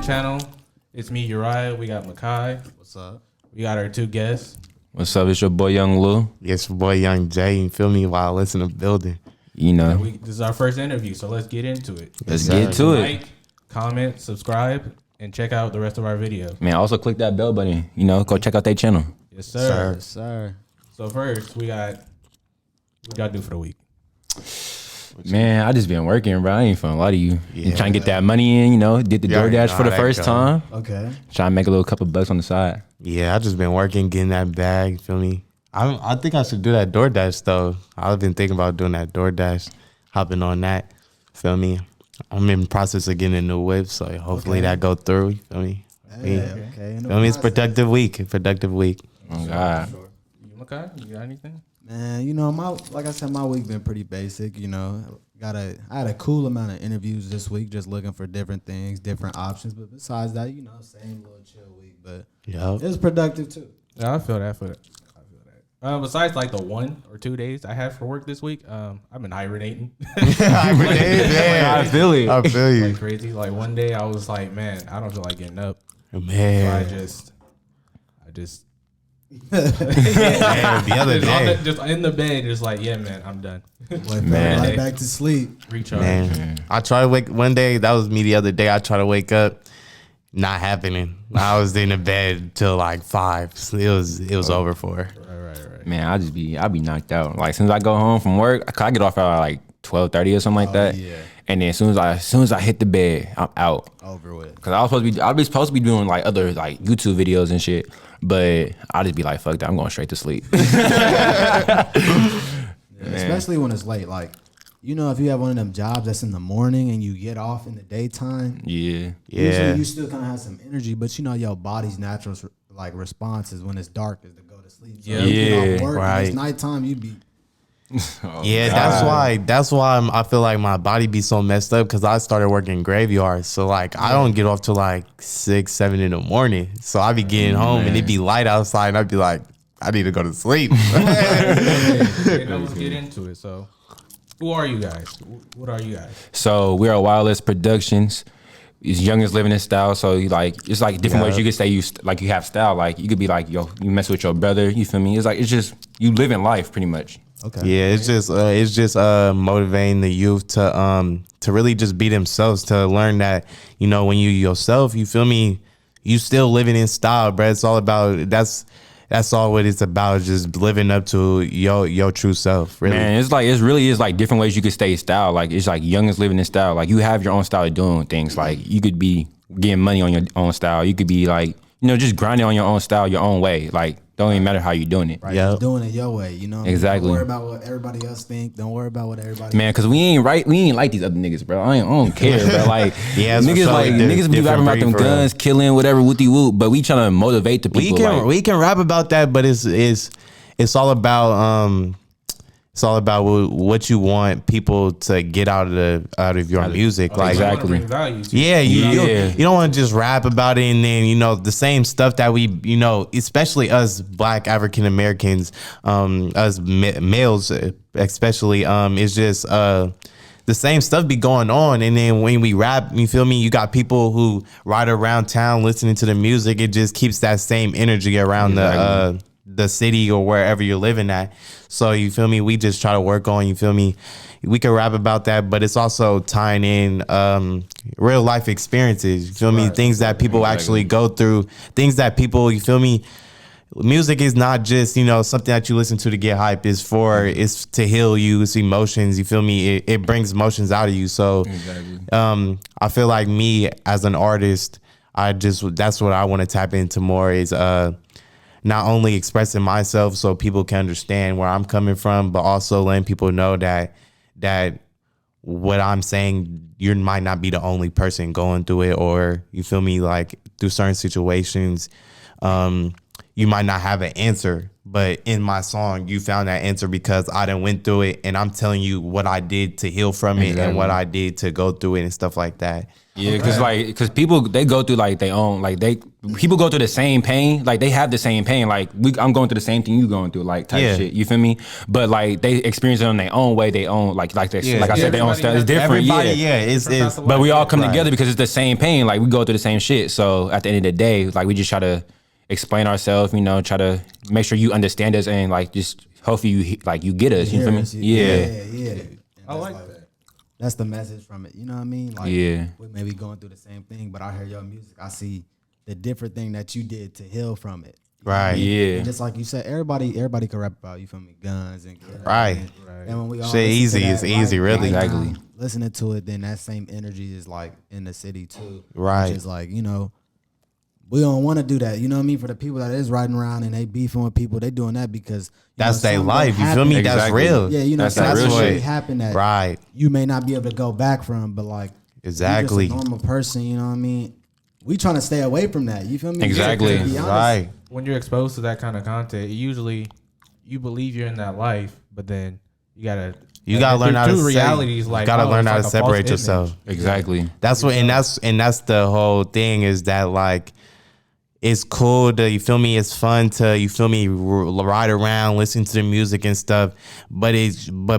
channel. It's me, Uriah. We got Makai. What's up? We got our two guests. What's up? It's your boy Young Lou. Yes, your boy Young Jay. You feel me? YLS in the building. You know, This is our first interview, so let's get into it. let's get to it. Like, comment, subscribe, and check out the rest of our videos. Man, also click that bell button. You know, go check out their channel. Yes, sir. Sir. So first, what y'all do for the week? Man, I just been working, bro. I ain't finna lie to you. Yeah. Trying to get that money in, you know, did the You already DoorDash know for the how that first go. time. Okay. Trying to make a little couple bucks on the side. Yeah, I just been working, getting that bag. Feel me? I think I should do that DoorDash though. I've been thinking about doing that DoorDash, hopping on that. Feel me? I'm in the process of getting a new whip, so hopefully that go through. You feel me? Okay. Feel me? It's productive week. Oh, God. Sure. You, Makai? You got anything? Man, you know, like I said, my week been pretty basic. You know, I had a cool amount of interviews this week, just looking for different things, different options. But besides that, you know, same little chill week. But Yup. it was productive too. Yeah, I feel that. Besides like the 1 or 2 days I had for work this week, I've been hibernating I feel it. I feel you. like crazy. Like one day I was like, man, I don't feel like getting up. So Man. I just Man, the other day. just in the bed, just like, yeah, man, I'm done. Went Man. right back to sleep. Recharge. Man, I tried to wake one day. That was me the other day. I tried to wake up, not happening. I was in the bed till like 5. So it was over for her. Right. Man, I be knocked out. Like, as soon as I go home from work, I get off at like 12:30 or something like that. Yeah. And then as soon as I hit the bed, I'm out. Over with. Cause I'll be supposed to be doing like other like YouTube videos and shit, but I'll just be like, fuck that, I'm going straight to sleep. Especially when it's late. Like, you know, if you have one of them jobs that's in the morning and you get off in the daytime, Yeah. usually you still kind of have some energy, but you know, your body's natural like response is when it's dark is to go to sleep. So Yeah. you get off Yeah, work and right. it's nighttime, you be Yeah, that's why I feel like my body be so messed up because I started working graveyard. So like I don't get off till like 6, 7 in the morning. So I be getting home and it be light outside and I'd be like, I need to go to sleep. Okay, now let's get into it. So, who are you guys? What are you guys? So we are YLS Productionz. It's youngest living in style. So you like, it's like different ways you could say you have style. Like you could be like, yo, you mess with your brother. You feel me? It's like, it's just, you live in life pretty much. okay. Yeah, it's just motivating the youth to really just be themselves, to learn that, you know, when you yourself, you feel me, you still living in style, bro. It's all about that's all what it's about, just living up to your true self, really. Man, it really is like different ways you could stay style. Like it's like youngest living in style. Like you have your own style of doing things. Like you could be getting money on your own style. You could be like, you know, just grinding on your own style, your own way. Like don't even matter how you doing it. Right. Yep. Just doing it your way, you know? Exactly. Don't worry about what everybody else think. Don't worry about what everybody Man, cause we ain't like these other niggas, bro. I don't care, bro. Like Yeah, it's for niggas sure. like niggas be Different rapping about breed them for real. guns, killing, whatever, whoopty whoop. But we trying to motivate the people. We can rap about that, but it's all about what you want people to get out of your music. Like Exactly. Bring value to yeah, Yeah. you don't want to just rap about it and then, you know, the same stuff that we, you know, especially us Black African Americans, us males especially, it's just the same stuff be going on. And then when we rap, you feel me, you got people who ride around town listening to the music. It just keeps that same energy around the city or wherever you're living at. So you feel me, we just try to work on, you feel me, we can rap about that, but it's also tying in real life experiences, you feel me, things that people actually go through, things that people, you feel me, music is not just, you know, something that you listen to get hype. It's to heal you. It's emotions. You feel me? It brings emotions out of you. So I feel like me as an artist, that's what I want to tap into more is not only expressing myself so people can understand where I'm coming from, but also letting people know that what I'm saying, you might not be the only person going through it, or you feel me, like through certain situations. you might not have an answer, but in my song, you found that answer because I done went through it, and I'm telling you what I did to heal from it and what I did to go through it and stuff like that. Yeah, because people they go through like their own people go through the same pain, like they have the same pain, like I'm going through the same thing you going through, like type shit. You feel me? But like they experience it on their own way, their own like I said, their own style. It's different. It's but we all come together because it's the same pain. Like we go through the same shit. So at the end of the day, like we just try to explain ourselves. You know, try to make sure you understand us and like just hopefully you get us. You feel me? Yeah. I like that. That's the message from it. You know what I mean? Like, we may be going through the same thing, but I hear your music. I see the different thing that you did to heal from it. Right. Yeah. And just like you said, everybody can rap about, you feel me, guns and right. And when we all shit easy, it's easy, really. Exactly. Listening to it, then that same energy is like in the city too. Right. Which is like, you know, we don't want to do that. You know what I mean? For the people that is riding around and they beefing with people, they doing that because that's their life. You feel me? Exactly. That's real. Yeah, you know, that's that real really shit. happen that you may not be able to go back from, but like exactly, you're just a normal person. You know what I mean? We trying to stay away from that. You feel me? Exactly. To be honest, Right. When you're exposed to that kind of content, usually you believe you're in that life, but then you gotta learn how to realities. Like, gotta learn how to a false separate image. yourself. Exactly. That's what, and that's the whole thing is that like. It's cool to, you feel me? It's fun to, you feel me, ride around, listen to the music and stuff. But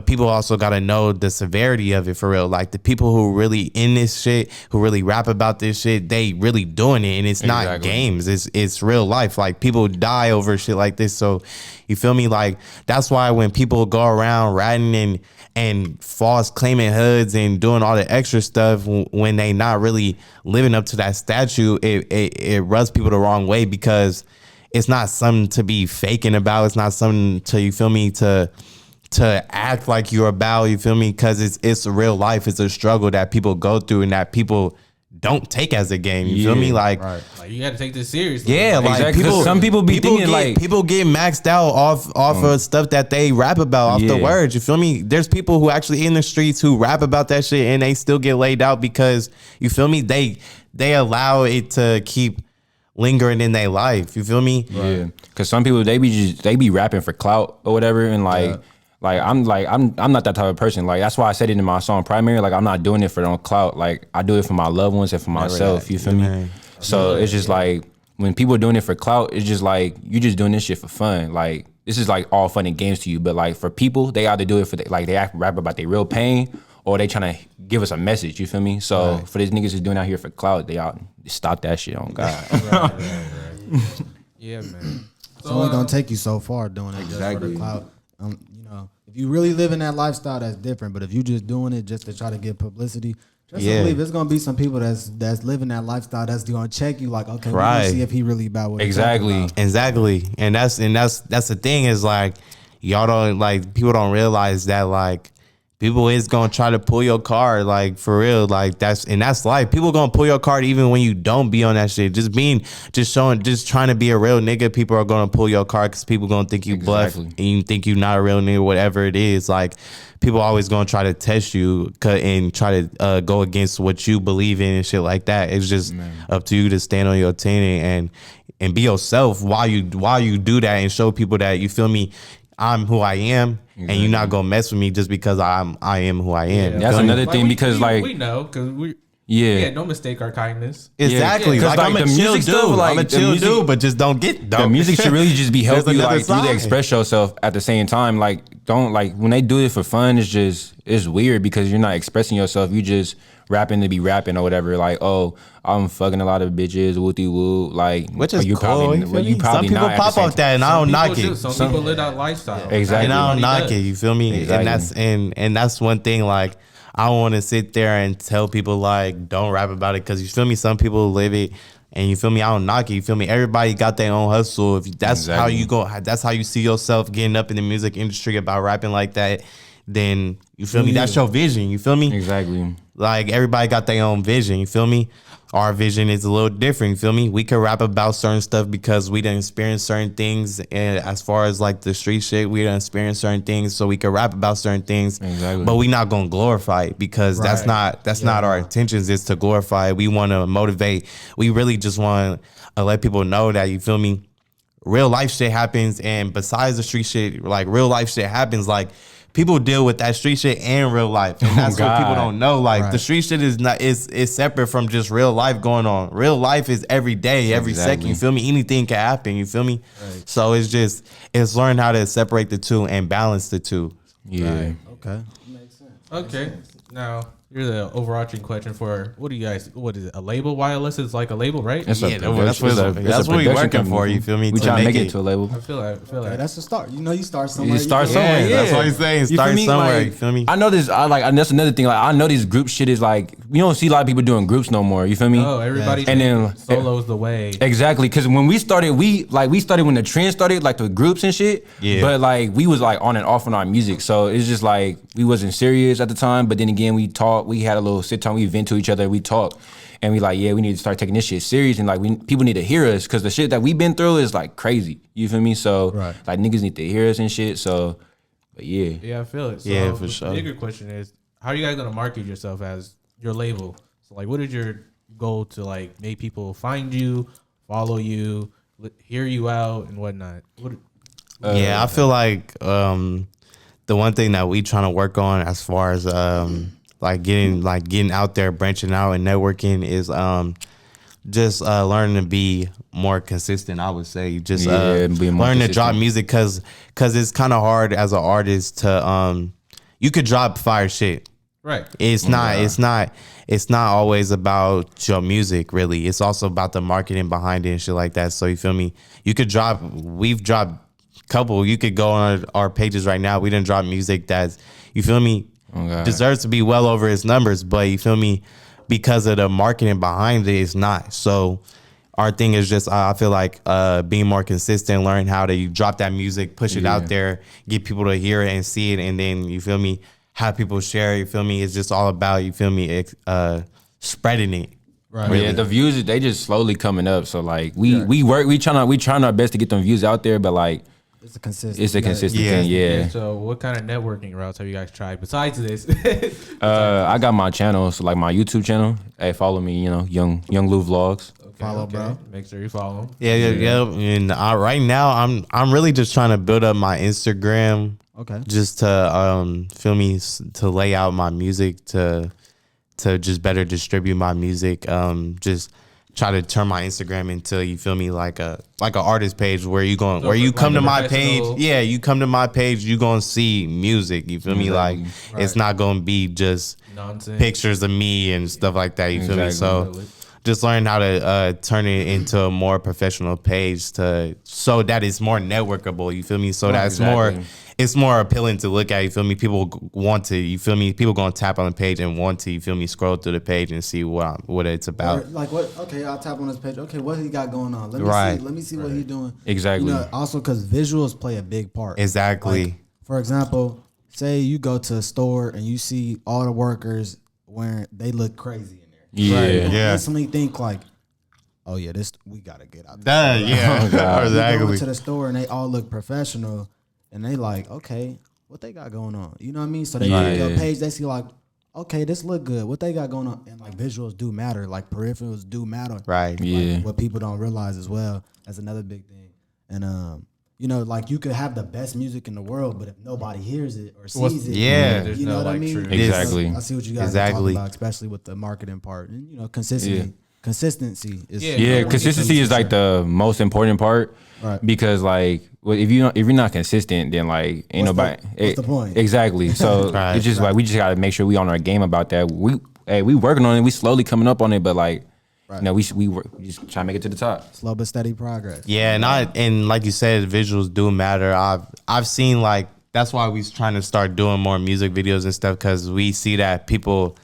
people also got to know the severity of it for real. Like the people who really in this shit, who really rap about this shit, they really doing it. And it's not games. It's real life. Like people die over shit like this. So you feel me? Like that's why when people go around ratting and false claiming hoods and doing all the extra stuff when they not really living up to that statue, it rubs people the wrong way because it's not something to be faking about. It's not something to, you feel me, to act like you're about, you feel me? Because it's a real life. It's a struggle that people go through and that people don't take as a game. You feel me? Like, like you got to take this seriously. Yeah, like exactly. Some people be thinking like people get maxed out off of stuff that they rap about off the words. You feel me? There's people who actually in the streets who rap about that shit and they still get laid out because you feel me? They allow it to keep lingering in their life. You feel me? Yeah, because some people they be rapping for clout or whatever, and like I'm not that type of person. Like that's why I said it in my song Primary. Like I'm not doing it for no clout. Like I do it for my loved ones and for myself. You feel me? So it's just like when people are doing it for clout, it's just like you just doing this shit for fun. Like this is like all fun and games to you, but like for people, they either do it for like they rap about their real pain or they trying to give us a message. You feel me? So for these niggas who's doing out here for clout, they out stop that shit on God. Yeah, man. It's only gonna take you so far doing it just for the clout. You know, if you really live in that lifestyle, that's different. But if you just doing it just to try to get publicity, just believe it's gonna be some people that's living that lifestyle that's gonna check you like, okay, we're gonna see if he really about what exactly, and that's the thing is like y'all don't like people don't realize that like. People is gonna try to pull your card, like for real, like that's life. People gonna pull your card even when you don't be on that shit. Just trying to be a real nigga. People are gonna pull your card because people gonna think you bluff and you think you not a real nigga. Whatever it is, like people always gonna try to test you and try to go against what you believe in and shit like that. It's just up to you to stand on your 10 and be yourself while you do that and show people that you feel me. I'm who I am, and you're not gonna mess with me just because I am who I am. Yeah, that's another thing because we know because we don't mistake our kindness. Exactly. Like I'm a chill dude. I'm a chill dude, but just don't get the music should really just be helping you like really express yourself at the same time. Like don't like when they do it for fun. It's weird because you're not expressing yourself. You just rapping to be rapping or whatever. Like I'm fucking a lot of bitches, wooty woo. Like which is you cool. probably some people not pop off that, and I don't knock it. Some people live that lifestyle. Exactly, and I don't knock it. You feel me? Exactly. And that's one thing. Like I don't want to sit there and tell people like don't rap about it because you feel me. Some people live it. And you feel me? I don't knock it. You feel me? Everybody got their own hustle. If that's how you go, that's how you see yourself getting up in the music industry about rapping like that. Then you feel me? That's your vision. You feel me? Exactly. Like everybody got their own vision. You feel me? Our vision is a little different. You feel me? We could rap about certain stuff because we done experience certain things. And as far as like the street shit, we done experience certain things, so we could rap about certain things. Exactly. But we not gonna glorify it because that's not our intentions. Is to glorify it. We want to motivate. We really just want to let people know that you feel me. real life shit happens, and besides the street shit, like real life shit happens, like people deal with that street shit and real life, and that's what people don't know. Like the street shit is not is separate from just real life going on. Real life is every day, every second. You feel me? Anything can happen. You feel me? Right. So it's learn how to separate the two and balance the two. Yeah. Right. Okay. Makes sense. Okay. Now, here's the overarching question for what is it? A label? YLS is like a label, right? That's what we working for. You feel me? We trying to make it to a label. I feel like that's the start. You know, you start somewhere. You start somewhere. Yeah. That's what he's saying. Start somewhere. Like, you feel me? I know this. And that's another thing. Like I know this group shit is like you don't see a lot of people doing groups no more. You feel me? Oh, everybody. And then solo's the way. Exactly, because when we started, we started when the trend started, like the groups and shit. Yeah. But like we was like on and off on our music, so it's just like we wasn't serious at the time. But then again, we talked. We had a little sit down. We vent to each other. We talked. And we like, yeah, we need to start taking this shit serious, and like people need to hear us, because the shit that we've been through is like crazy. You feel me? So like niggas need to hear us and shit. So, but yeah. Yeah, I feel it. So yeah, for sure. The bigger question is, how are you guys gonna market yourself as your label? So like, what is your goal to like make people find you, follow you, hear you out, and whatnot? I feel like the one thing that we trying to work on as far as getting out there, branching out and networking is just learning to be more consistent. I would say just learn to drop music, because it's kind of hard as an artist to you could drop fire shit. Right. It's not always about your music, really. It's also about the marketing behind it and shit like that. So you feel me? We've dropped couple. You could go on our pages right now. We didn't drop music that's, you feel me, deserves to be well over its numbers, but you feel me, because of the marketing behind it, it's not. So our thing is just, I feel like being more consistent, learn how to drop that music, push it out there, get people to hear it and see it, and then, you feel me, have people share it, you feel me? It's just all about, you feel me, spreading it. Right. Really. Yeah, the views, they just slowly coming up. So like we trying our best to get them views out there, but like it's a consistent thing. Yeah. So what kind of networking routes have you guys tried besides this? I got my channel, so like my YouTube channel. Hey, follow me, Young Lou Vlogs. Follow, bro. Make sure you follow. Yeah. And right now, I'm really just trying to build up my Instagram. Okay. Just to feel me, to lay out my music, to just better distribute my music. Just try to turn my Instagram into, you feel me, like a artist page where you going, where you come to my page. Yeah, you come to my page, you gonna see music. You feel me? Like it's not gonna be just nonsense pictures of me and stuff like that. You feel me? So just learn how to turn it into a more professional page so that it's more networkable. You feel me? So that's it's more appealing to look at. You feel me? People want to. You feel me? People gonna tap on the page and want to. You feel me? Scroll through the page and see what it's about. Or like what? Okay, I'll tap on this page. Okay, what he got going on? Let me see what he's doing. Exactly. Also because visuals play a big part. Exactly. Like, for example, say you go to a store and you see all the workers they look crazy in there. Yeah. Right? You instantly think like, oh yeah, we gotta get out there. Yeah. Exactly. You go to the store and they all look professional. And they like, okay, what they got going on? You know what I mean? So they go to your page, they see like, okay, this look good. What they got going on? And like visuals do matter, like peripherals do matter. Right. Yeah. Like, what people don't realize as well. That's another big thing. And like you could have the best music in the world, but if nobody hears it or sees it, you know what I mean? Exactly. So I see what you guys are talking about, especially with the marketing part. And consistency. Yeah. Consistency is consistency is like the most important part. Right. Because like if you're not consistent, then like ain't nobody. What's the point? Exactly. So it's just like we just gotta make sure we on our game about that. We working on it. We slowly coming up on it, but like we just try to make it to the top. Slow but steady progress. Yeah, and like you said, visuals do matter. I've seen like that's why we trying to start doing more music videos and stuff, because we see that people.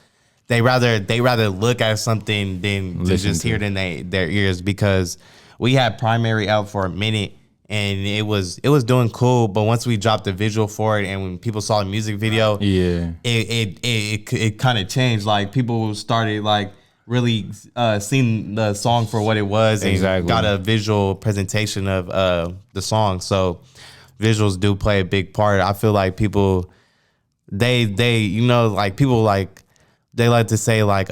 They rather look at something than to just hear it in their ears, because we had Primary out for a minute and it was doing cool, but once we dropped the visual for it and when people saw the music video, it kind of changed. Like people started like really seeing the song for what it was and got a visual presentation of the song. So visuals do play a big part. I feel like people they like people like. They like to say like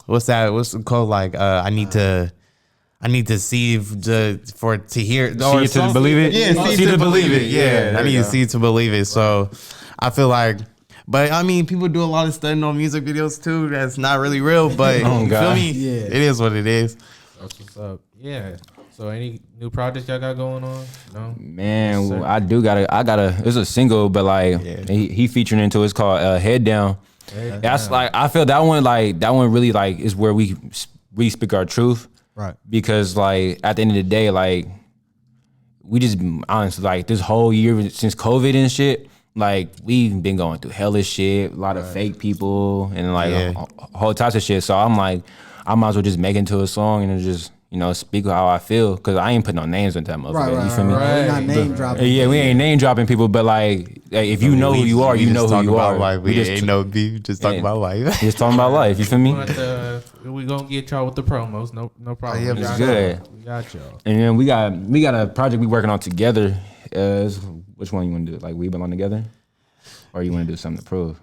what's it called, like I need to I need to see to hear See it to believe it. Yeah, see to believe it. Yeah, I need to see to believe it. So I feel like, but I mean, people do a lot of studying on music videos too. That's not really real, but you feel me? Yeah. It is what it is. That's what's up. Yeah. So any new projects y'all got going on? No. Man, Yes, I gotta. It's a single, but like he featuring into. It's called Head Down. That's like I feel that one really like is where we speak our truth. Right. Because like at the end of the day, like we just honestly like this whole year since COVID and shit, like we've been going through hellish shit, a lot of fake people and like a whole types of shit. So I'm like, I might as well just make it into a song and just, you know, speak how I feel, because I ain't putting no names on that motherfucker. You feel me? We're not name dropping. Yeah, we ain't name dropping people, but like, if you know who you are, you know who you are. We just ain't no beef, just talking about life. Just talking about life. You feel me? We gonna get y'all with the promos. No problem. Yeah, it's good. We got y'all. And then we got a project we working on together. Which one you want to do? Like we belong together, or you want to do something to prove?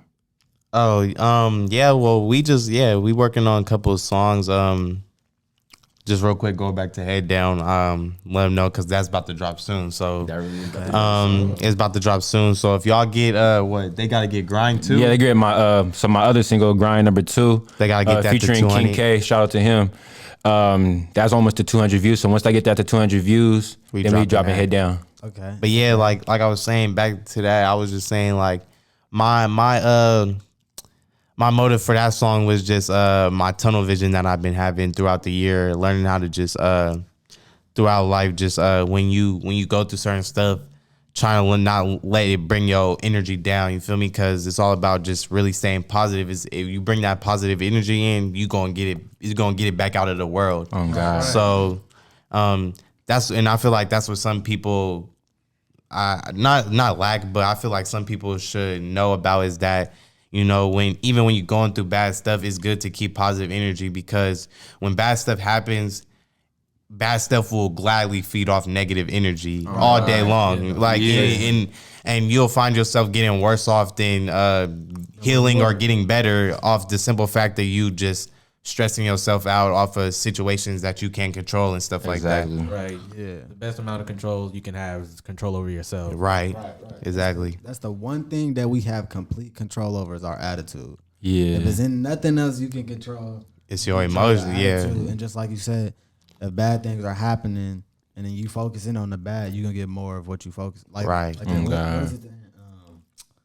Oh, yeah. Well, we working on a couple of songs. Just real quick, go back to Head Down. Let them know because that's about to drop soon. So it's about to drop soon. So if y'all get what they gotta get Grind too. Yeah, they get my my other single Grind #2. They gotta get that featuring to 200. King K. Shout out to him. That's almost to 200 views. So once they get that to 200 views, then we dropping Head Down. Okay. But yeah, like I was saying back to that, I was just saying like my motive for that song was just my tunnel vision that I've been having throughout the year, learning how to just throughout life, just when you go through certain stuff, trying to not let it bring your energy down. You feel me? Because it's all about just really staying positive. Is if you bring that positive energy in, you gonna get it. You're gonna get it back out of the world. Oh God. So and I feel like that's what some people, not lack, but I feel like some people should know about is that, you know, even when you're going through bad stuff, it's good to keep positive energy, because when bad stuff happens, bad stuff will gladly feed off negative energy all day long. And you'll find yourself getting worse off than healing or getting better off the simple fact that you just stressing yourself out off of situations that you can't control and stuff like that. Right. Yeah. The best amount of control you can have is control over yourself. Right. Exactly. That's the one thing that we have complete control over is our attitude. Yeah. If there's nothing else you can control, It's your emotion. Yeah. And just like you said, if bad things are happening and then you focusing on the bad, you're gonna get more of what you focus. Like, right. Like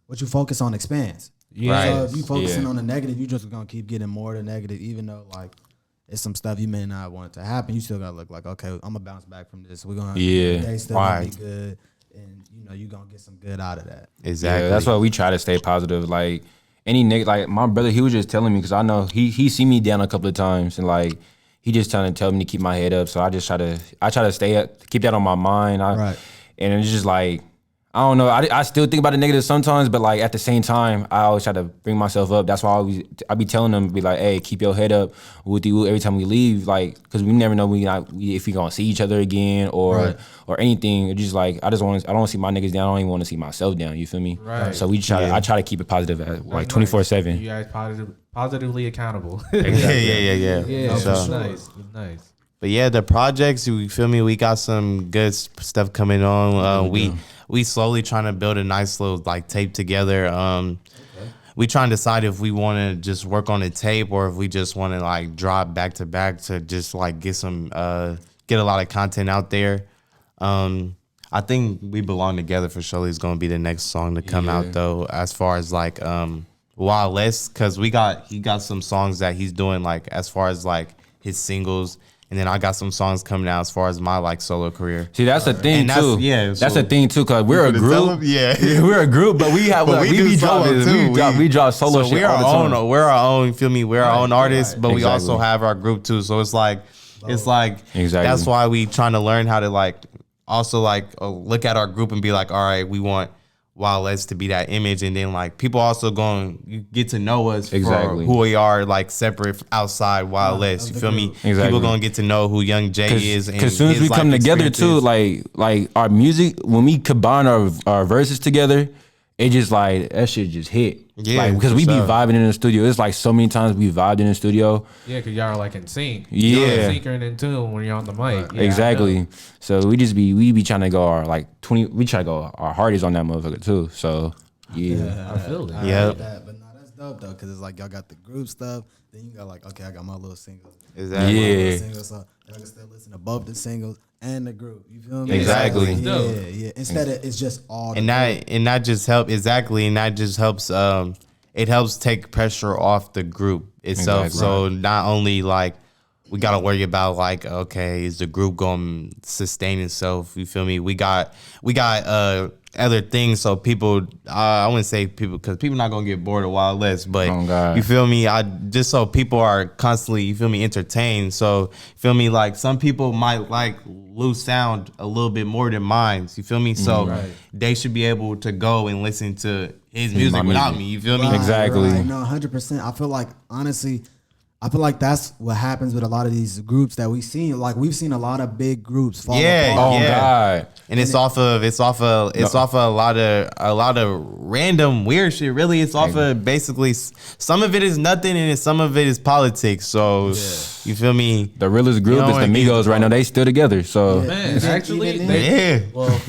what you focus on expands. Yeah. Right. So if you focusing on the negative, you just gonna keep getting more of the negative, even though like it's some stuff you may not want to happen. You still gotta look like, okay, I'm gonna bounce back from this. We're gonna they still gonna be good, and you know you gonna get some good out of that. Exactly. Yeah, that's why we try to stay positive. Like any nigga, like my brother, he was just telling me, because I know he see me down a couple of times, and like he just trying to tell me to keep my head up. So I try to stay up, keep that on my mind. Right. And it's just like, I don't know. I still think about the negative sometimes, but like at the same time, I always try to bring myself up. That's why I be telling them, be like, hey, keep your head up with you every time we leave, like, because we never know if we gonna see each other again or anything. It's just like I don't want to see my niggas down. I don't even want to see myself down. You feel me? Right. So I try to keep it positive, like 24/7. You guys positively accountable. Yeah. Yeah. So. It's nice. It's nice. But yeah, the projects, you feel me? We got some good stuff coming on. We slowly trying to build a nice little like tape together. We trying to decide if we want to just work on a tape or if we just want to like drop back to back to just like get a lot of content out there. I think We Belong Together for sure is gonna be the next song to come out though. As far as like YLS, because he got some songs that he's doing like as far as like his singles. And then I got some songs coming out as far as my like solo career. See, that's the thing too. Yeah, that's the thing too, cause we're a group. We're a group, but we have we be dropping too. We drop solo so shit we're all the our time. own. We're our own. Feel me? We're our own artists, but we Exactly. also have our group too. So it's like Exactly. That's why we trying to learn how to like also like look at our group and be like, all right, we want YLS to be that image, and then like people also you get to know us for who we are, like separate outside YLS. You feel me? Exactly. People gonna get to know who Young Jay is, and as soon as we come together too, like our music, when we combine our verses together, it just like that shit just hit. Yeah, like, because for we be sure. vibing in the studio. It's like so many times we vibed in the studio. Yeah, because y'all are like in sync. Yeah. You're in sync and in tune when you're on the mic. Yeah, Exactly. So we be trying to go our like 20. We try to go our hardest on that motherfucker too. So yeah. I feel it. Yep. But no, that's dope though, because it's like y'all got the group stuff. Then you got like, okay, I got my little singles. Exactly. Yeah. Singles, so y'all can still listen to both the singles and the group. You feel me? Exactly. Yeah. Instead of it's just all. And that just help exactly, and that just helps. It helps take pressure off the group itself. Exactly. So not only like we gotta worry about like, okay, is the group going to sustain itself? You feel me? We got other things. So people, I wouldn't say people, because people not gonna get bored of YLS, but Oh, God. you feel me? Just so people are constantly, you feel me, entertained. So you feel me? Like some people might like loose sound a little bit more than mine. You feel me? So they should be able to go and listen to his music my without music. me. You feel me? Exactly. No, 100%. I feel like honestly, that's what happens with a lot of these groups that we've seen. Like we've seen a lot of big groups fall Yeah, apart. Oh yeah. God. And it's off of a lot of random weird shit. Really, it's off of basically some of it is nothing and some of it is politics. So you feel me? The realest group You know is the what? Migos right now. They still together. So Man, Even- actually, even they, Yeah, well,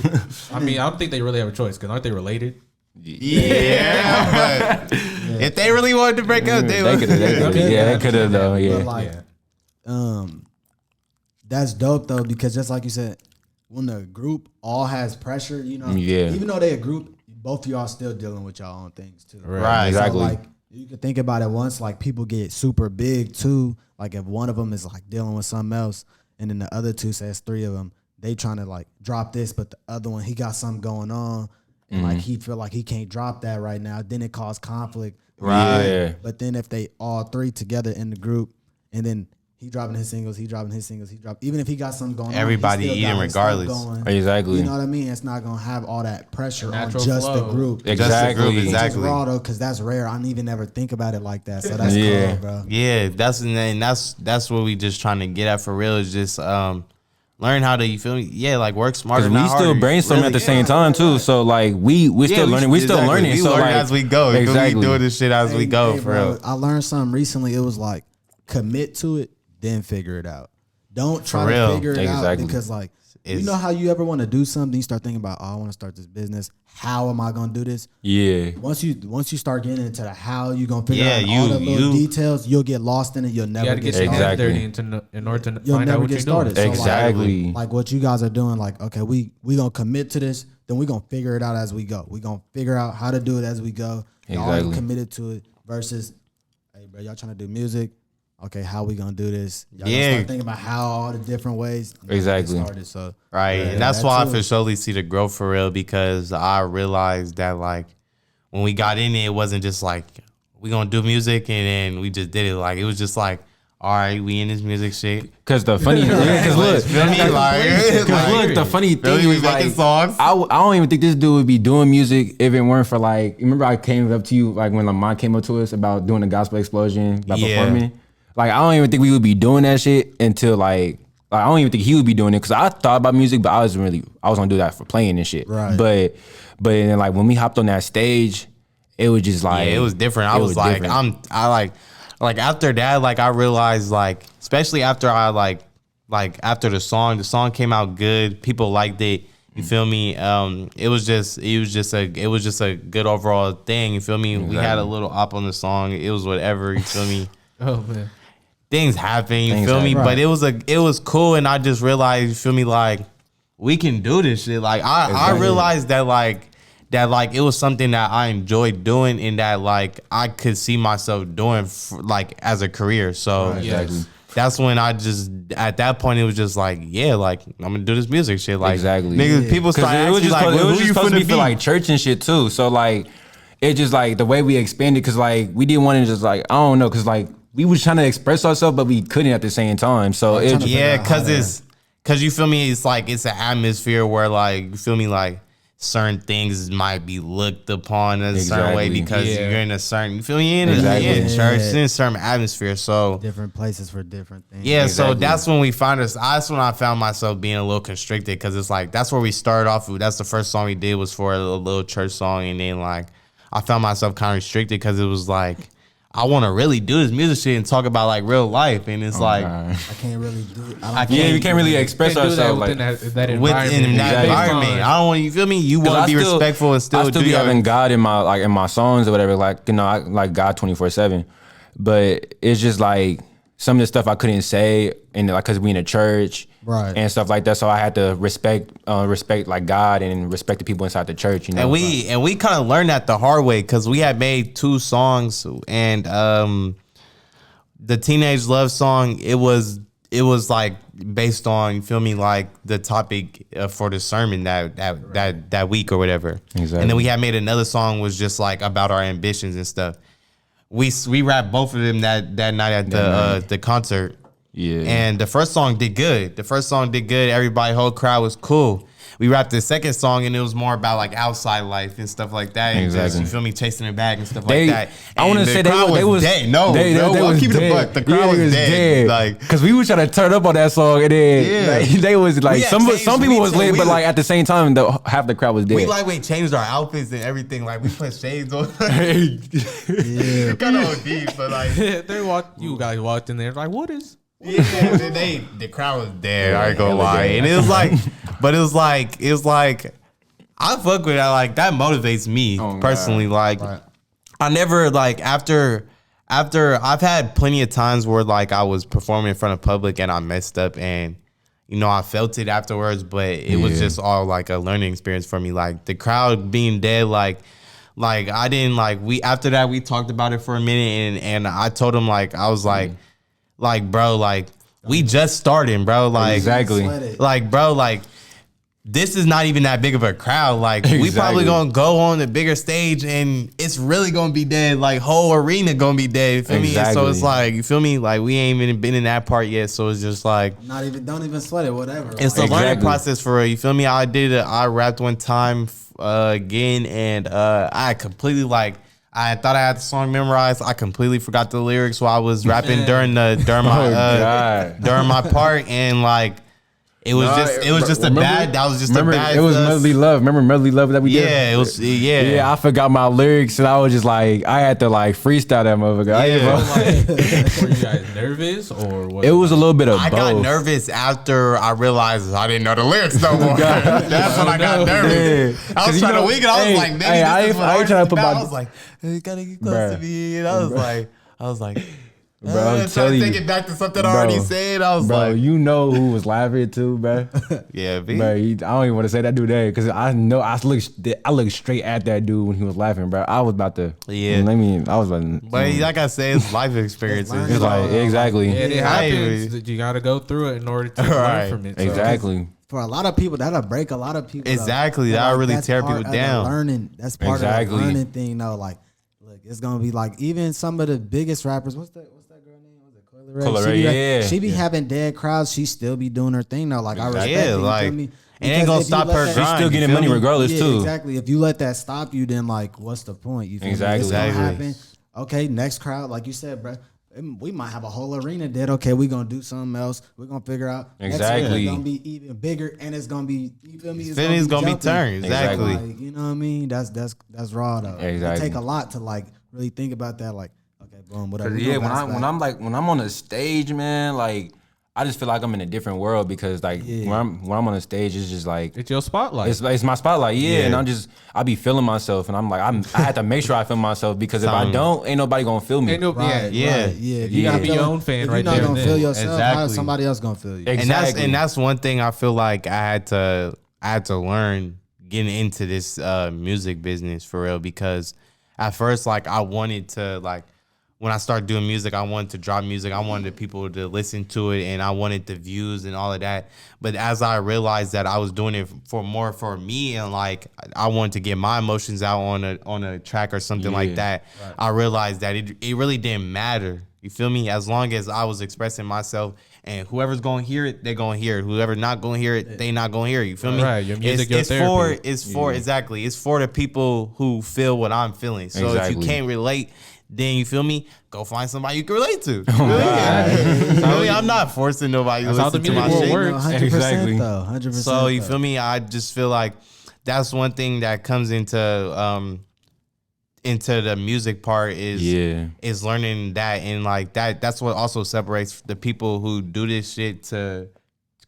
I mean, I don't think they really have a choice because aren't they related? yeah. But if they really wanted to break up, they would. could they could have though. Yeah. But like, that's dope though, because just like you said, when the group all has pressure, you know, Yeah. even though they a group, both of y'all still dealing with y'all own things too. Right. Exactly. So like you can think about it once, like people get super big too. Like if one of them is like dealing with something else, and then the other two says three of them, they trying to like drop this, but the other one he got something going on, and like he feel like he can't drop that right now. Then it cause conflict. Right. Yeah. But then if they all three together in the group, and then he dropping his singles, even if he got something going Everybody on, he still eating got his stuff regardless. going. Exactly. You know what I mean? It's not gonna have all that pressure on Natural just the flow. group. Exactly. Just the group, Which is exactly. raw though, because that's rare. I didn't even ever think about it like that. So that's Yeah. cool, bro. Yeah, that's what we just trying to get at for real is just learn how to, you feel me? Yeah, like work smarter. Because we not still harder. brainstorming Really, at the yeah. same time too. So like we're still learning. We still exactly. learning. We So learn like as we go. Exactly. We doing this shit as we go, Hey, for bro, real. I learned something recently. It was like commit to it, then figure it out. Don't try real. to figure it out Exactly. because like you It's- know how you ever want to do something, you start thinking about, oh, I want to start this business. How am I gonna do this? Yeah. Once you start getting into the how you gonna figure Yeah, out all the little you- details, you'll get lost in it. You'll You never got to get get your started. hands Exactly. dirty in order to You'll find out never what get you're doing. started. So, Exactly. like what you guys are doing, like, okay, we gonna commit to this, then we gonna figure it out as we go. We gonna figure out how to do it as we go. Y'all already Exactly. committed to it versus, hey bro, y'all trying to do music. Okay, how we gonna do this? Y'all Yeah. gonna start thinking about how all the different ways. Never get Exactly. Started, so Right. yeah, And that's that why I too. for surely see the growth for real, because I realized that like when we got in it wasn't just like we gonna do music and then we just did it. Like it was just like, all right, we in this music shit. Cause the funny, cause look, Feel me? Like, cause look, the funny thing Really, we is making like, songs? I don't even think this dude would be doing music if it weren't for like. Remember, I came up to you like when Lamont came up to us about doing a gospel explosion, about Yeah. performing. Like I don't even think we would be doing that shit until like I don't even think he would be doing it because I thought about music, but I was gonna do that for playing and shit. Right. But then like when we hopped on that stage, it was just like yeah, it was different. I it was like, different. I like after that, like I realized like, especially after I like after the song came out good, people liked it. You feel me? It was just a good overall thing. You feel me? We had a little op on the song. It was whatever. You feel me? Oh man. Things happen. You Things feel me? happen. But it was cool, and I just realized. You feel me? Like we can do this shit. Like I realized that like it was something that I enjoyed doing, and that like I could see myself doing like as a career. So Exactly. that's when I just at that point it was just like, yeah, like I'm gonna do this music shit. Like Exactly. niggas, people Because start it was asking just like, it well, was who just you supposed to finna be for be? like church and shit too. So like it just like the way we expanded because like we didn't want to just like I don't know because like we was trying to express ourselves but we couldn't at the same time. So it trying to Yeah, figure out how cause you feel me, it's like it's an atmosphere where like you feel me like certain things might be looked upon a certain way because you're in a certain, you feel me? You're in church, in a certain atmosphere. So different places for different things. Yeah, so that's when we find us. That's when I found myself being a little constricted because it's like that's where we started off. That's the first song we did was for a little church song, and then like I found myself kind of restricted because it was like I want to really do this music shit and talk about like real life, and it's like I can't really do it. We can't really express ourselves within like that environment. within that environment. I don't want you feel me. You want to be respectful and still. I still do be your, having God in my songs or whatever. Like I like God 24/7, but it's just like some of the stuff I couldn't say, and like because we in a church, right, and stuff like that. So I had to respect like God and respect the people inside the church. You know, and we kind of learned that the hard way because we had made 2 songs, and the Teenage Love song it was like based on, you feel me, like the topic for the sermon that week or whatever. Exactly. And then we had made another song was just like about our ambitions and stuff. We rapped both of them that night at the concert. Yeah. And the first song did good. Everybody, whole crowd was cool. We rapped the second song and it was more about like outside life and stuff like that. And exactly. Just, you feel me, chasing it back and stuff like that. I want to say they was dead. They was keeping the buck. The crowd was dead. Like, because we was trying to turn up on that song and then like, they was like some people was lit, but like at the same time half the crowd was dead. We changed our outfits and everything. Like we put shades on. Yeah, kind of OD, but like you guys walked in there like, what is? Yeah, the crowd was dead. I ain't gonna lie, and it was like, but it was like, I fuck with that. Like that motivates me personally. Like I never like after I've had plenty of times where like I was performing in front of public and I messed up and you know I felt it afterwards, but it was just all like a learning experience for me. Like the crowd being dead, like I didn't like after that we talked about it for a minute and I told him like I was like bro, like we just starting, bro. Like exactly. Like bro, like this is not even that big of a crowd. Like we probably gonna go on the bigger stage and it's really gonna be dead. Like whole arena gonna be dead. You feel me? And so it's like, you feel me? Like we ain't even been in that part yet. So it's just like don't even sweat it, whatever. It's a learning process for real. You feel me? I rapped one time again and I completely like I thought I had the song memorized. I completely forgot the lyrics while I was rapping during my part, and like it was just a bad. That was just a bad. It was Medley Love. Remember Medley Love that we did? Yeah, it was. Yeah, yeah. I forgot my lyrics, and I was just like, I had to like freestyle that motherfucker. Yeah. Were you guys nervous or what? It was a little bit of both. I got nervous after I realized I didn't know the lyrics no more. That's when I got nervous. I was trying to wing it. I was like, maybe this is what I ain't trying to put my. I was like, you gotta get close to me, and I was like. Bro, I'm trying to take it back to something I already said. I was like, you know who was laughing too, bro? Yeah, B. Bro, I don't even want to say that dude name because I know I looked straight at that dude when he was laughing, bro. I was about to, I was like, but like I said, it's life experiences. It's like exactly, it happens. You got to go through it in order to learn from it. So. Exactly. For a lot of people, that'll break a lot of people. Exactly, that'll really tear people down. That's part of the learning thing, though. Like, look, it's gonna be like even some of the biggest rappers. What's that girl name? Was it Coyle Ray? She be having dead crowds. She still be doing her thing though. Like I respect it. Like it ain't gonna stop her grind. She's still getting money regardless too. Exactly. If you let that stop you, then like, what's the point? You feel exactly. It's gonna happen. Okay, next crowd, like you said, bro. We might have a whole arena dead. Okay, we're gonna do something else. We're gonna figure out. Exactly. It's gonna be even bigger, and it's gonna be. You feel me? It's gonna be turned. Exactly. Like, you know what I mean? That's raw though. Exactly. It take a lot to like really think about that. Like, okay, boom, whatever. Yeah, when I'm on the stage, man, like I just feel like I'm in a different world because like when I'm on the stage, it's just like it's your spotlight. It's my spotlight, and I be feeling myself, and I'm like I had to make sure I feel myself because if I don't, ain't nobody gonna feel me. You gotta be your own fan right there. If you're not gonna feel yourself, how is somebody else gonna feel you? Exactly. And that's one thing I feel like I had to learn getting into this music business for real because at first like I wanted to like. When I started doing music, I wanted to drop music. I wanted people to listen to it, and I wanted the views and all of that. But as I realized that I was doing it for me, and like I wanted to get my emotions out on a track or something like that, I realized that it really didn't matter. You feel me? As long as I was expressing myself And whoever's gonna hear it, they're gonna hear it. Whoever not gonna hear it, they not gonna hear it. You feel me? Right, your music, your it's therapy. exactly. It's for the people who feel what I'm feeling. So if you can't relate, then you feel me? Go find somebody you can relate to. I'm not forcing nobody to listen to my shit. Works. 100% Exactly. though. 100%. So you feel me? I just feel like that's one thing that comes into the music part is learning that, and like that's what also separates the people who do this shit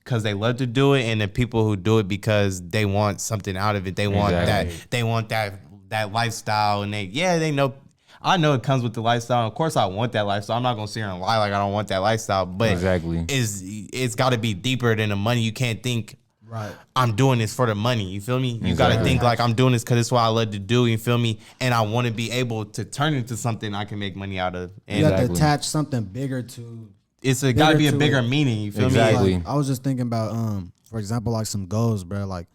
because they love to do it, and the people who do it because they want something out of it. They want that lifestyle, and they know. I know it comes with the lifestyle. Of course, I want that lifestyle. I'm not gonna sit here and lie like I don't want that lifestyle, but it's got to be deeper than the money. You can't think. Right. I'm doing this for the money. You feel me? You got to think like I'm doing this because it's what I love to do. You feel me? And I want to be able to turn into something I can make money out of. And you have to attach something bigger to. It's got to be a bigger meaning. You feel me? Like, I was just thinking about, for example, like some goals, bro. Like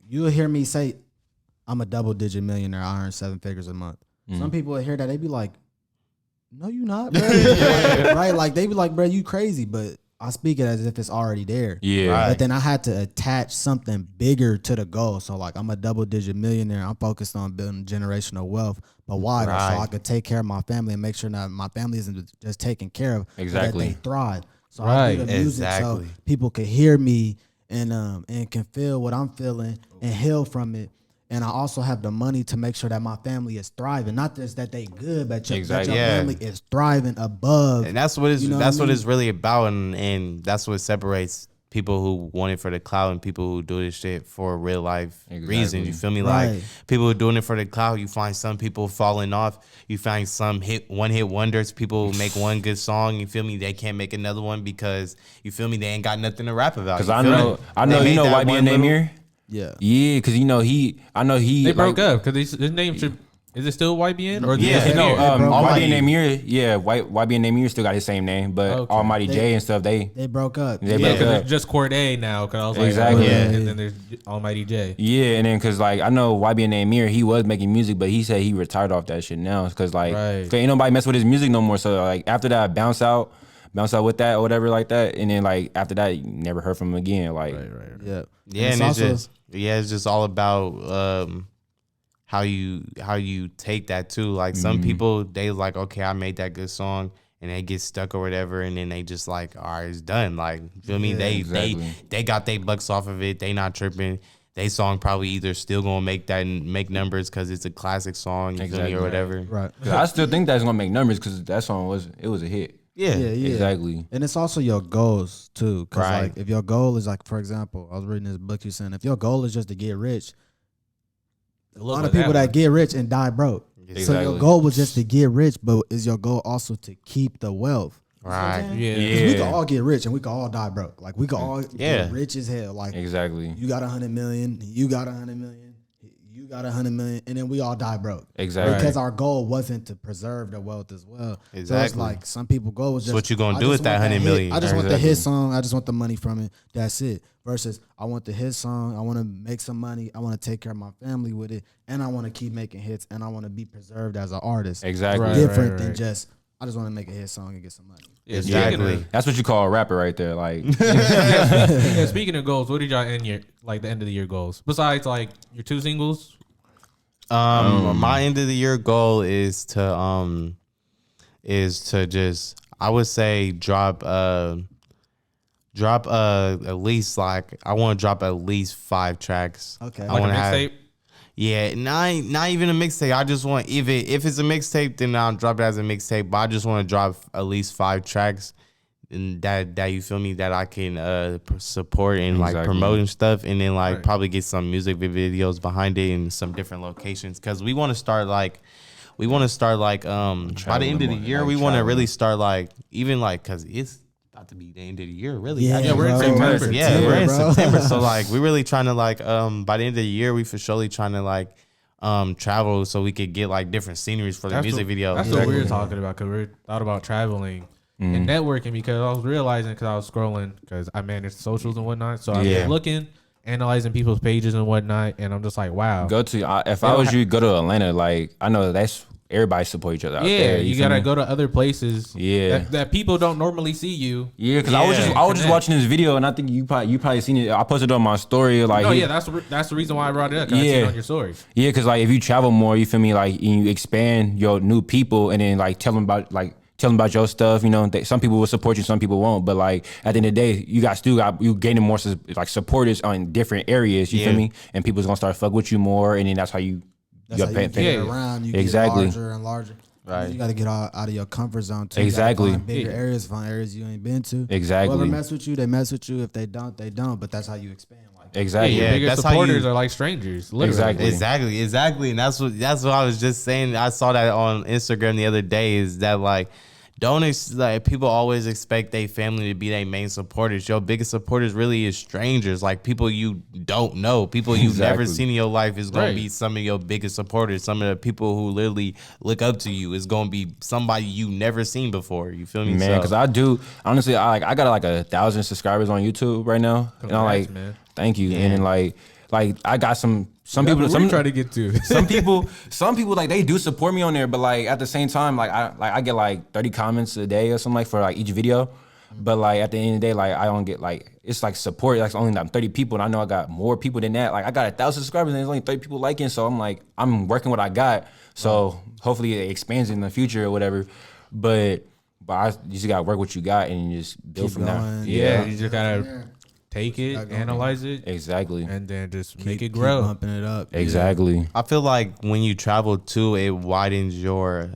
you'll hear me say, I'm a double-digit millionaire. I earn 7 figures a month. Some people will hear that, they be like, no, you not, bro. Right? Like they be like, bro, you crazy, but I speak it as if it's already there. Yeah. Right. But then I had to attach something bigger to the goal. So like I'm a double-digit millionaire. I'm focused on building generational wealth. But why? Right. So I could take care of my family and make sure that my family isn't just taken care of. Exactly. So that they thrive. So Right. I do the music so people can hear me and can feel what I'm feeling and heal from it. And I also have the money to make sure that my family is thriving. Not just that they good, but that your family is thriving above. And that's what it's really about, and that's what separates people who want it for the clout and people who do this shit for real life reasons. You feel me? Right. Like people who doing it for the clout, you find some people falling off. You find some one hit wonders. People who make one good song. You feel me? They can't make another one because you feel me? They ain't got nothing to rap about. Because I know YBN here. Yeah, because They broke up because his name should. Is it still YBN or YBN Namir? Yeah, YBN Namir still got his same name, but Almighty J and stuff they broke up. They broke up. It's just Corday now because I was like, exactly. And then there's Almighty J. Yeah, and then because like I know YBN Namir, he was making music, but he said he retired off that shit now because like ain't nobody mess with his music no more. So like after that, bounce out with that or whatever like that, and then like after that, you never heard from him again. Like Yeah, and it's just all about how you take that too. Like some people, they like, okay, I made that good song, and they get stuck or whatever, and then they just like, all right, it's done. Like, feel me? They got their bucks off of it. They not tripping. They song probably either still gonna make numbers because it's a classic song, you feel me, or whatever. Right. I still think that's gonna make numbers because that song was a hit. Yeah, exactly. And it's also your goals too, because like if your goal is like, for example, I was reading this book you saying if your goal is just to get rich, a lot of people that get rich and die broke. Exactly. So your goal was just to get rich, but is your goal also to keep the wealth? Right. Yeah. We can all get rich and we can all die broke. Like we can all get rich as hell. Like exactly. You got 100 million, you got 100 million, you got 100 million, and then we all die broke. Exactly. Because our goal wasn't to preserve the wealth as well. Exactly. So it's like some people goal was just what you gonna do with that 100 million? I just want the hit song. I just want the money from it. That's it. Versus I want the hit song. I want to make some money. I want to take care of my family with it, and I want to keep making hits, and I want to be preserved as an artist. Exactly. Different than just I just want to make a hit song and get some money. Yeah, exactly. That's what you call a rapper right there. Like, yeah, speaking of goals, what did y'all end the end of the year goals? Besides like your 2 singles? My end of the year goal is to just, I would say drop at least like, I want to drop at least 5 tracks. Okay. Like a mixtape? Yeah, not even a mixtape. I just want, if it's a mixtape, then I'll drop it as a mixtape. But I just want to drop at least 5 tracks, and that you feel me, that I can support and like promote and stuff, and then like probably get some music videos behind it in some different locations, because we want to start like by the end of the year, we want to really start like, even like, because it's about to be the end of the year, really. Yeah, we're in September. Yeah, we're in September. So like, we're really trying to like, by the end of the year, we for surely trying to like travel so we could get like different sceneries for the music video. That's what we were talking about, because we thought about traveling and networking, because I was realizing, because I was scrolling, because I manage socials and whatnot, so I was looking, analyzing people's pages and whatnot, and I'm just like, wow. if I was you, go to Atlanta. Like, I know that's everybody support each other out Yeah, there. you feel gotta me? go to other places. Yeah. That people don't normally see you. Yeah, because I was just watching this video, and I think you probably seen it. I posted it on my story. Like, No, yeah, that's the reason why I brought it up. 'Cause I seen it on your story. Yeah, because like if you travel more, you feel me, like and you expand your new people, and then like tell them about your stuff. You know, some people will support you, some people won't. But like at the end of the day, you gaining more like supporters on different areas. You feel me? And people's gonna start fuck with you more, and then that's how you get around. You exactly. get larger and larger. Right. You got to get out of your comfort zone too. Exactly. Find bigger areas, find areas you ain't been to. Exactly. Whoever mess with you, they mess with you. If they don't, they don't. But that's how you expand. Like Exactly. Your biggest that's how supporters are like strangers. Literally. Exactly. And that's what I was just saying. I saw that on Instagram the other day, is that like people always expect their family to be their main supporters. Your biggest supporters really is strangers, like people you don't know, people you've never seen in your life is gonna be some of your biggest supporters. Some of the people who literally look up to you is gonna be somebody you never seen before. You feel me, man? Because I do honestly, I got like 1,000 subscribers on YouTube right now. Congrats, and I'm like, man. Thank you. And then like I got some people. Some try to get to. some people like they do support me on there, but like at the same time, I get like 30 comments a day or something like for like each video. But like at the end of the day, like I don't get like, it's like support. Like only like 30 people, and I know I got more people than that. Like I got 1,000 subscribers, and there's only 30 people liking. So I'm like, I'm working what I got. So hopefully it expands in the future or whatever. But you just gotta work what you got and you just build from there. Yeah, you just gotta take it, analyze it, exactly, and then just make it grow. Keep bumping it up. Exactly. I feel like when you travel too, it widens your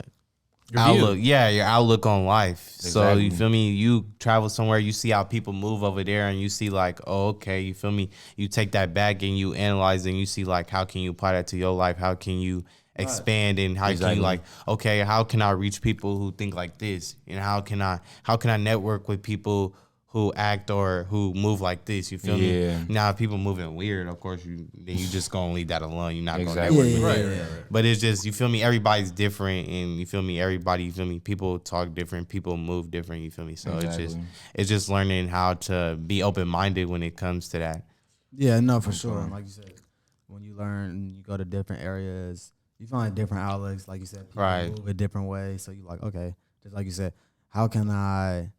outlook. view. Yeah, your outlook on life. So Exactly. you feel me? You travel somewhere, you see how people move over there, and you see like, oh, okay, you feel me? You take that back and you analyze, and you see like, how can you apply that to your life? How can you expand, and how can you like, okay, how can I reach people who think like this, and how can I network with people who act or who move like this? You feel me? Now if people moving weird, of course then you just gonna leave that alone. You're not gonna network with them. But it's just, you feel me, everybody's different, and you feel me, people talk different, people move different, you feel me? So it's just learning how to be open-minded when it comes to that. Yeah, no, for sure. And like you said, when you learn and you go to different areas, you find different outlets. Like you said, people move a different way. So you like, okay, just like you said, how can I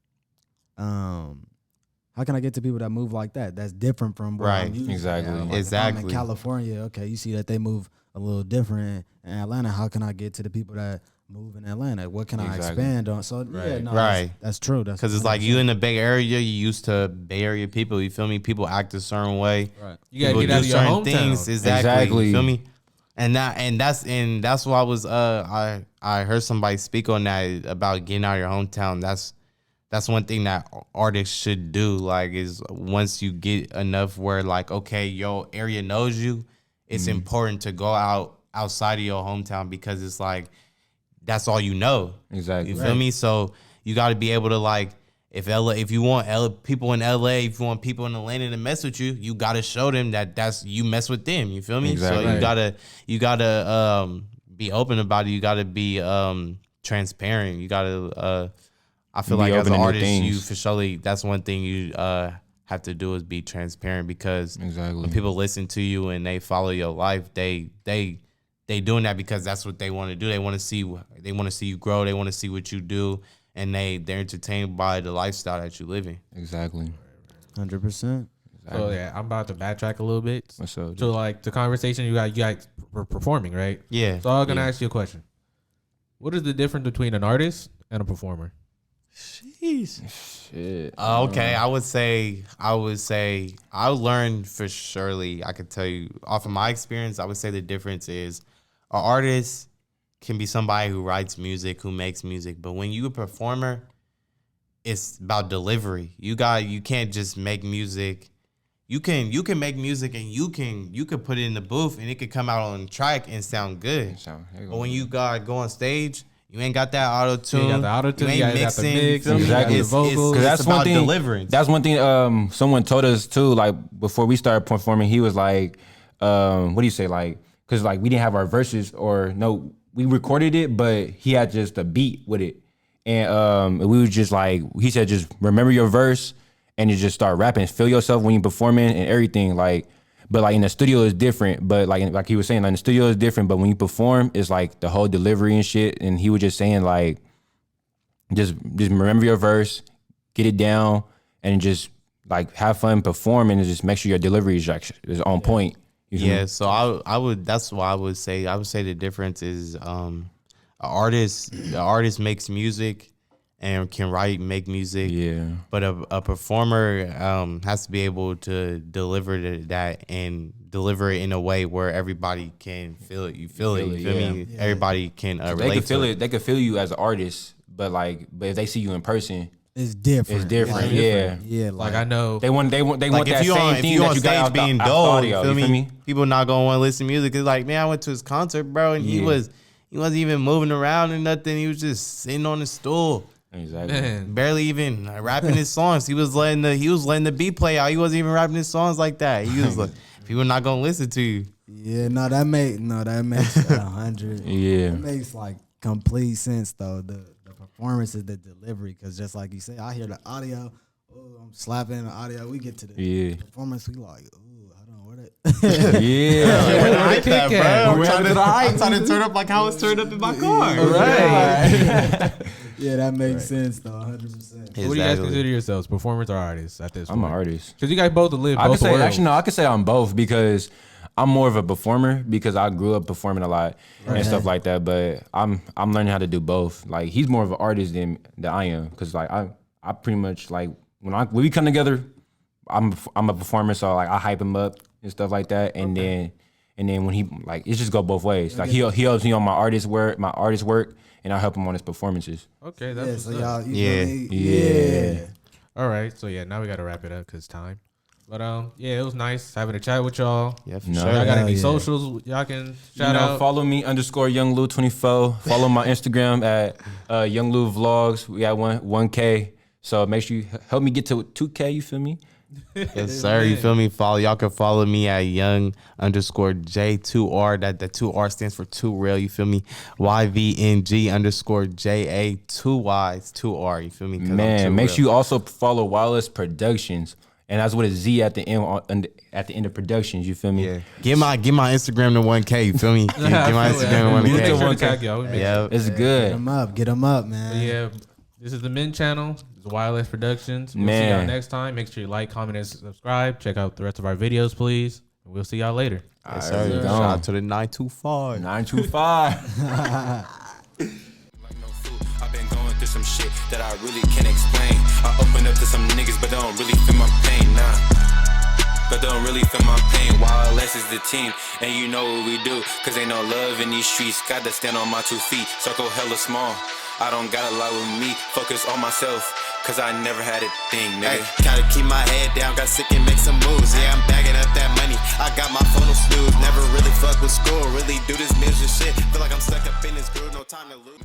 get to people that move like that? That's different from where I'm used to. Exactly. Like if I'm in California, okay, you see that they move a little different in Atlanta. How can I get to the people that move in Atlanta? What can I expand on? So that's true. That's because it's like you in the Bay Area, you used to Bay Area people. You feel me? People act a certain way. Right. You gotta get out of your hometown. Exactly. You feel me? And that's why I heard somebody speak on that about getting out of your hometown. That's one thing that artists should do. Like, is once you get enough where like, okay, your area knows you, it's important to go outside of your hometown, because it's like, that's all you know. Exactly. You feel me? So you got to be able to like, if you want people in LA, if you want people in Atlanta to mess with you, you got to show them that's you mess with them. You feel me? Exactly. So you gotta be open about it. You gotta be transparent. You gotta I feel like as an artist, you for surely, that's one thing you have to do, is be transparent, because when people listen to you and they follow your life, they doing that because that's what they want to do. They want to see you grow. They want to see what you do, and they're entertained by the lifestyle that you live in. Exactly. 100%. So yeah, I'm about to backtrack a little bit. What's up? So like the conversation you guys were performing, right? Yeah. So I'm gonna ask you a question. What is the difference between an artist and a performer? Shit. Okay, I would say I learned for surely. I could tell you off of my experience, I would say the difference is an artist can be somebody who writes music, who makes music, but when you a performer, it's about delivery. You can't just make music. You can make music, and you can put it in the booth and it could come out on track and sound good. But when you go on stage, you ain't got that auto tune. You got the auto tune. You ain't mixing. Mix, exactly. The vocals. It's that's about one thing. deliverance. That's one thing. Someone told us too. Like before we started performing, he was like, "What do you say?" Like, because like we didn't have our verses, or no, we recorded it, but he had just a beat with it, and we was just like, he said, just remember your verse, and you just start rapping. Feel yourself when you're performing and everything. Like, But like in the studio is different. But like he was saying, like in the studio is different. But when you perform, it's like the whole delivery and shit. And he was just saying like, just remember your verse, get it down, and just like have fun performing, and just make sure your delivery is on point. Yeah, so I would. That's why I would say the difference is the artist makes music and can write, make music. Yeah. But a performer has to be able to deliver that and deliver it in a way where everybody can feel it. You feel it. You feel me? Yeah. Everybody can relate. They can feel it. They can feel you as an artist, but if they see you in person. It's different. It's different, like, yeah. Yeah, like I know they want that same thing you that on you got stage out being the dull. audio. You feel me? People not gonna want to listen to music. It's like, man, I went to his concert, bro, and he wasn't even moving around or nothing. He was just sitting on the stool, exactly, man. barely even rapping his songs. He was letting the beat play out. He wasn't even rapping his songs like that. He was like, people not gonna listen to you. Yeah, that makes 100. Yeah, that makes like complete sense though. The performance is the delivery, because just like you say, I hear the audio. Oh, I'm slapping the audio. We get to the performance. We like, ooh, I don't know where that. yeah, I like that, bro. I'm trying to turn up like how it's turned up in my car. right. Yeah, that makes sense though, 100%. What do you guys consider yourselves, performers or artists at this point? I'm an artist. Because you guys both live I both could say worlds. actually no, I could say I'm both, because I'm more of a performer because I grew up performing a lot and stuff like that. But I'm learning how to do both. Like he's more of an artist than I am, because like I pretty much like when we come together, I'm a performer, so like I hype him up and stuff like that. And then when he like, it just go both ways. Like he helps me on my artist work, and I help him on his performances. Okay, that's so y'all, yeah. All right, so yeah, now we got to wrap it up because time. But yeah, it was nice having a chat with y'all. Yeah, for No. sure. Y'all got any socials y'all can shout out? Follow me _YoungLou24. Follow my Instagram at YoungLou Vlogs. We got 1K. So make sure you help me get to 2K. You feel me? Yes, sir. You feel me? Y'all can follow me at young_J2R. That the 2R stands for too real. You feel me? YVNG_JA 2Y. It's 2R. You feel me? Man, make sure you also follow YLS Productionz. And that's with a Z at the end of Productionz, you feel me? Yeah. Get my Instagram to 1K, you feel me? Get my Instagram to 1K. Yeah, it's good. Get them up, man. But yeah, this is the Men channel. It's YLS Productionz. We'll see y'all next time. Make sure you like, comment, and subscribe. Check out the rest of our videos, please. And we'll see y'all later. Yes, sir. Shout out to the 925. 925. I've been going through some shit that I really can't explain. I open up to some niggas, but don't really feel my pain, nah. But don't really feel my pain. YLS is the team, and you know what we do. Cause ain't no love in these streets. Got to stand on my 2 feet. Circle hella small. I don't got a lot with me. Focus on myself, cause I never had a thing, nigga. Gotta keep my head down. Got sick and make some moves. Yeah, I'm bagging up that money. I got my phone on snooze. Never really fuck with school. Really do this music shit. Feel like I'm stuck up in this groove. No time to lose.